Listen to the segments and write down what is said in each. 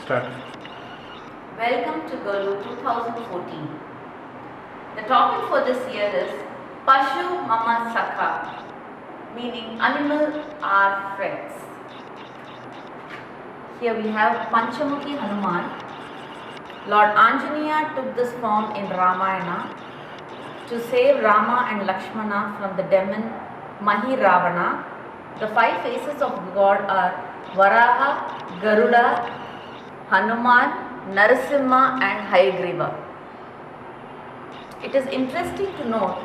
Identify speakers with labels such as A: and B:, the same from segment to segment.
A: Start.
B: Welcome to Galu 2014. The topic for this year is Pashu Mama Sakha, meaning animals are friends. Here we have Panchamukhi Hanuman. Lord Anjaneya took this form in Ramayana to save Rama and Lakshmana from the demon Mahi Ravana. The five faces of God are Varaha, Garuda, Hanuman, Narasimha and Hayagriva. It is interesting to note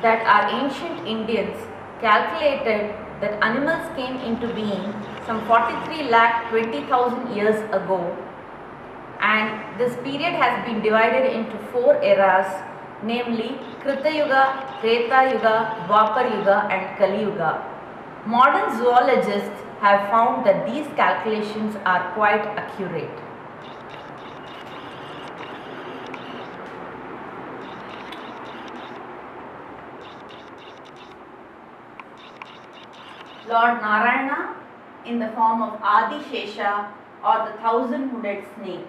B: that our ancient Indians calculated that animals came into being some 43 lakh 20,000 years ago, and this period has been divided into four eras, namely Krita Yuga, Treta Yuga, Dwapar Yuga and Kali Yuga. Modern zoologists have found that these calculations are quite accurate. Lord Narayana in the form of Adi Shesha or the thousand-hooded snake.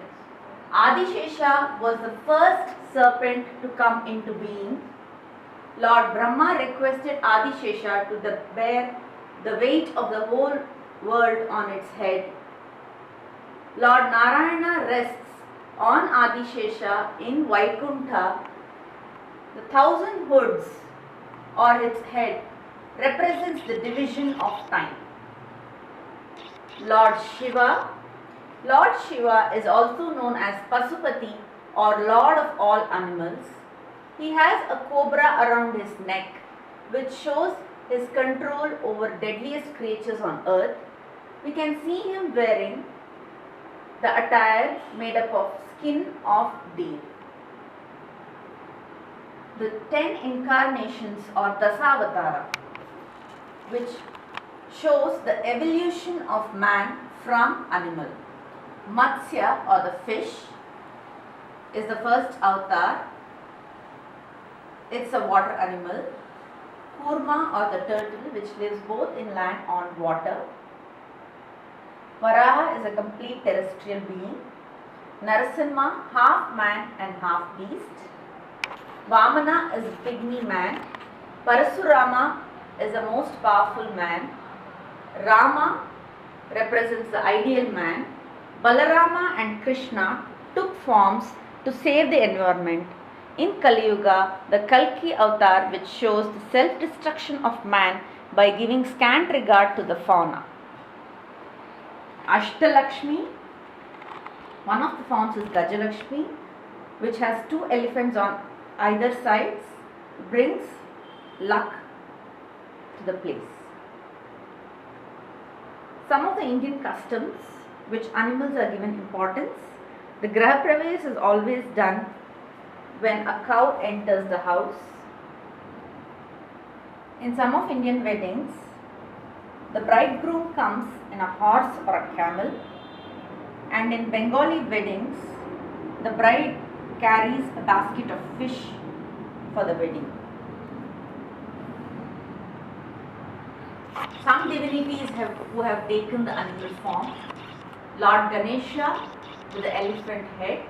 B: Adi Shesha was the first serpent to come into being. Lord Brahma requested Adi Shesha to bear the weight of the whole world on its head. Lord Narayana rests on Adi Shesha in Vaikuntha. The thousand hoods or its head represents the division of time. Lord Shiva is also known as Pasupati or Lord of all animals. He has a cobra around his neck, which shows his control over deadliest creatures on earth. We can see him wearing the attire made up of skin of deer. The 10 incarnations or Dasavatara, which shows the evolution of man from animal. Matsya or the fish is the first avatar. It's a water animal. Kurma or the turtle, which lives both in land and water. Varaha is a complete terrestrial being. Narasimha, half man and half beast. Vamana is a pygmy man. Parasurama is the most powerful man. Rama represents the ideal man. Balarama and Krishna took forms to save the environment. In Kali Yuga, the Kalki avatar, which shows the self-destruction of man by giving scant regard to the fauna. Ashtalakshmi, one of the forms is Gajalakshmi, which has two elephants on either sides, brings luck to the place. Some of the Indian customs which animals are given importance. The Graha Pravesh is always done when a cow enters the house. In some of Indian weddings, the bridegroom comes in a horse or a camel, and in Bengali weddings, the bride carries a basket of fish for the wedding. Some divinities who have taken the animal form. Lord Ganesha with the elephant head,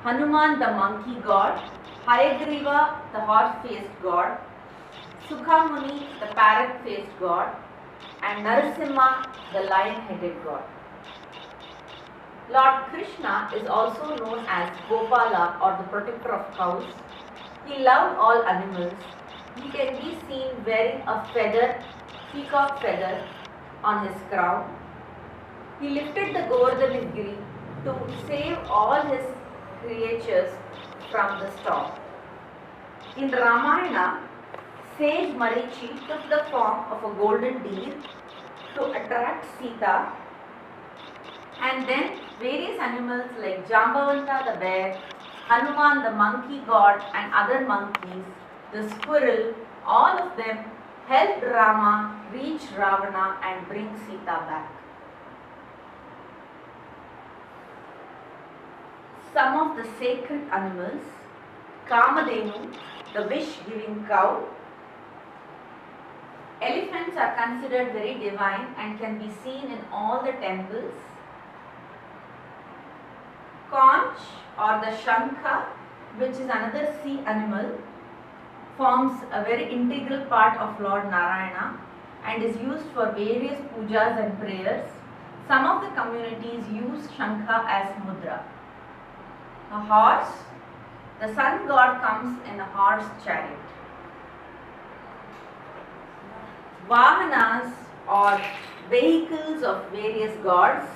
B: Hanuman the monkey god, Hayagriva the horse-faced god, Sukhamuni the parrot-faced god, and Narasimha the lion-headed god. Lord Krishna is also known as Gopala or the protector of cows. He loved all animals. He can be seen wearing a feather, peacock feather, on his crown. He lifted the Govardhanagiri to save all his creatures from the storm. In Ramayana, sage Marichi took the form of a golden deer to attract Sita, and then various animals like Jambavanta the bear, Hanuman the monkey god and other monkeys, the squirrel, all of them helped Rama reach Ravana and bring Sita back. Some of the sacred animals, Kamadhenu, the wish-giving cow. Elephants are considered very divine and can be seen in all the temples. conch or the shankha, which is another sea animal, forms a very integral part of Lord Narayana and is used for various pujas and prayers. Some of the communities use shankha as mudra. A horse, the sun god comes in a horse chariot. Vahanas or vehicles of various gods.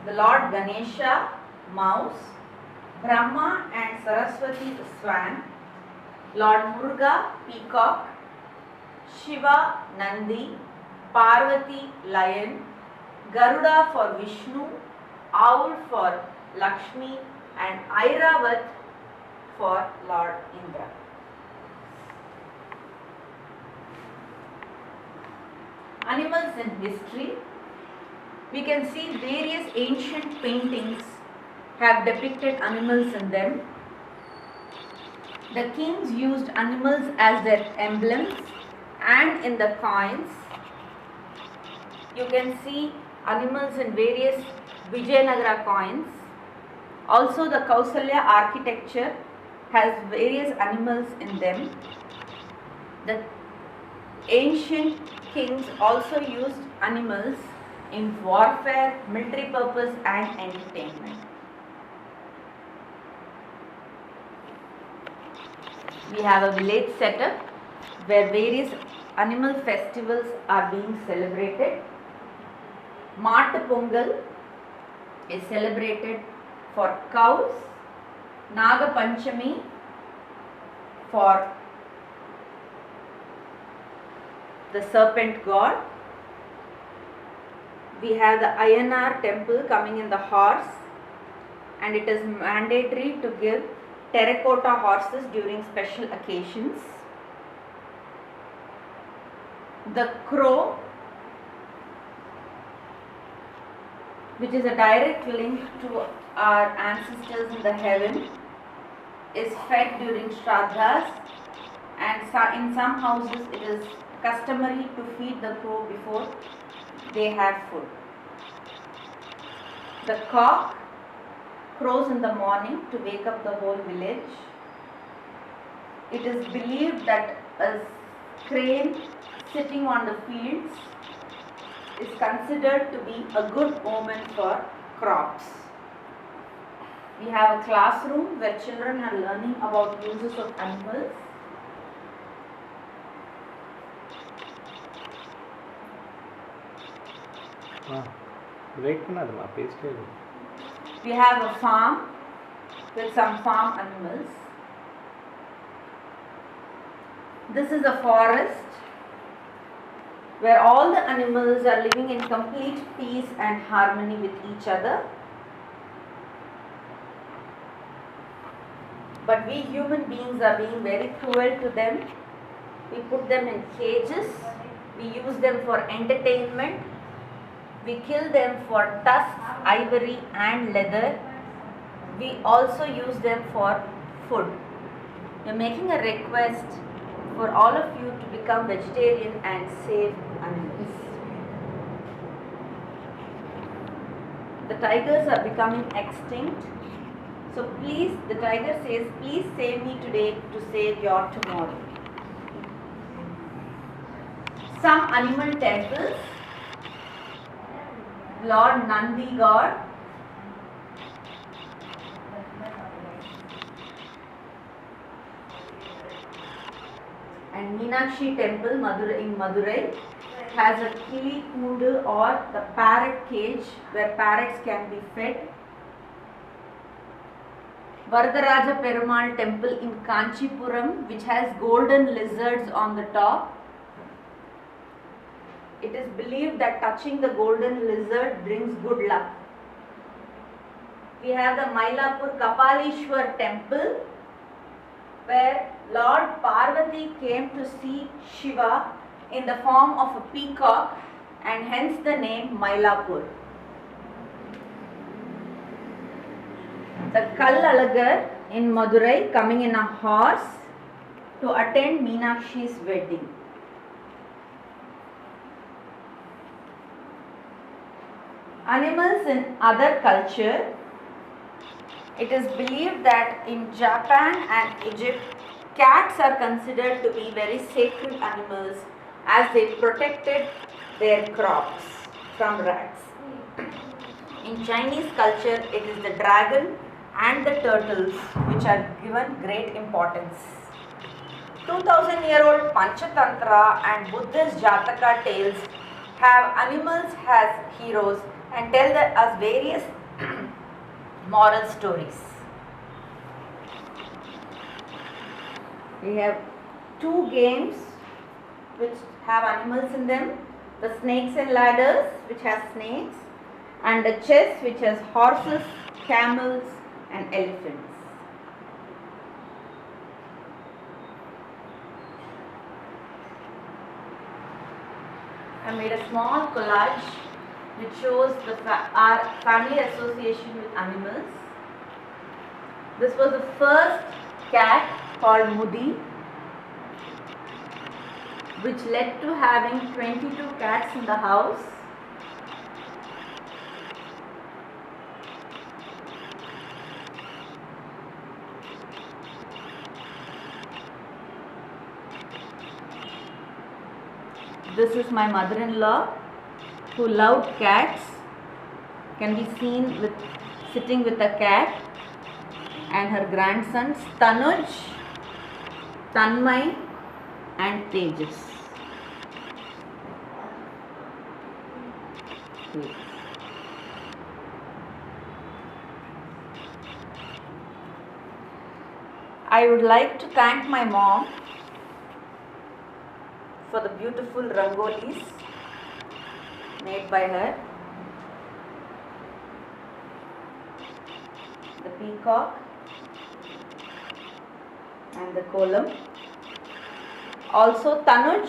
B: The Lord Ganesha, mouse, Brahma and Saraswati, the swan, Lord Muruga, peacock, Shiva, Nandi, Parvati, lion, Garuda for Vishnu, owl for Lakshmi and Airavat for Lord Indra. Animals in history. We can see various ancient paintings have depicted animals in them. The kings used animals as their emblems and in the coins. You can see animals in various Vijayanagara coins. Also the Kausalya architecture has various animals in them. The ancient kings also used animals in warfare, military purpose and entertainment. We have a village setup where various animal festivals are being celebrated. Mata Pongal is celebrated for cows, Naga Panchami for the serpent god. We have the Ayanar temple coming in the horse, and it is mandatory to give terracotta horses during special occasions. The crow, which is a direct link to our ancestors in the heaven, is fed during Shraddhas, and in some houses it is customary to feed the crow before they have food. The cock crows in the morning to wake up the whole village. It is believed that a crane sitting on the fields is considered to be a good omen for crops. We have a classroom where children are learning about uses of animals. We have a farm with some farm animals. This is a forest where all the animals are living in complete peace and harmony with each other. But we human beings are being very cruel to them. We put them in cages. We use them for entertainment. We kill them for tusks, ivory and leather. We also use them for food. We are making a request for all of you to become vegetarian and save animals. The tigers are becoming extinct. So please, the tiger says, please save me today to save your tomorrow. Some animal temples. Lord Nandi God, and Meenakshi temple in Madurai has a Kili Kundu or the parrot cage where parrots can be fed. Varadaraja Perumal temple in Kanchipuram, which has golden lizards on the top. It is believed that touching the golden lizard brings good luck. We have the Mylapore Kapalishwar temple where Lord Parvati came to see Shiva in the form of a peacock, and hence the name Mylapore. The Kallalagar in Madurai coming in a horse to attend Meenakshi's wedding. Animals in other culture. It is believed that in Japan and Egypt, cats are considered to be very sacred animals as they protected their crops from rats. In Chinese culture, it is the dragon and the turtles which are given great importance. 2000-year-old Panchatantra and Buddhist Jataka tales have animals as heroes and tell us various moral stories. We have two games which have animals in them, the snakes and ladders which has snakes, and the chess which has horses, camels and elephants. I made a small collage which shows our family association with animals. This was the first cat called Mudi, which led to having 22 cats in the house. This is my mother-in-law who loved cats. Can be seen sitting with a cat, and her grandsons Tanuj, Tanmay and Tejas. I would like to thank my mom for the beautiful rangolis made by her. The peacock and the kolam. Also Tanuj,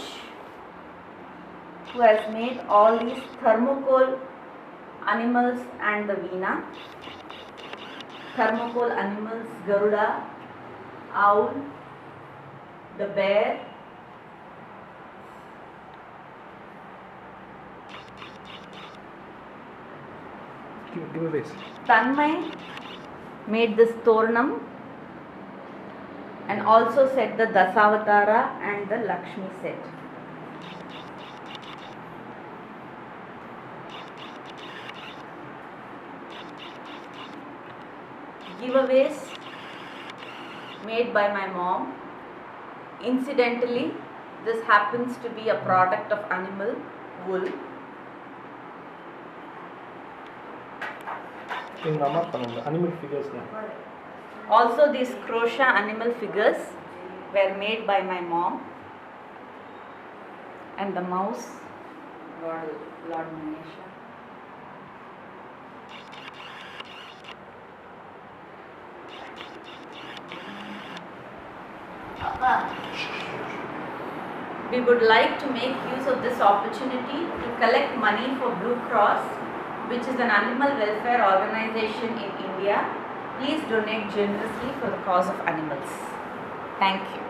B: who has made all these thermocol animals and the veena. Thermocol animals, Garuda, owl, the bear,
A: giveaways.
B: Tanmay made this Toranam and also set the Dasavatara and the Lakshmi set. Giveaways made by my mom. Incidentally, this happens to be a product of animal wool.
A: Animal figures.
B: Also, these crochet animal figures were made by my mom, and the mouse, Lord Manesha. We would like to make use of this opportunity to collect money for Blue Cross, which is an animal welfare organization in India. Please donate generously for the cause of animals. Thank you.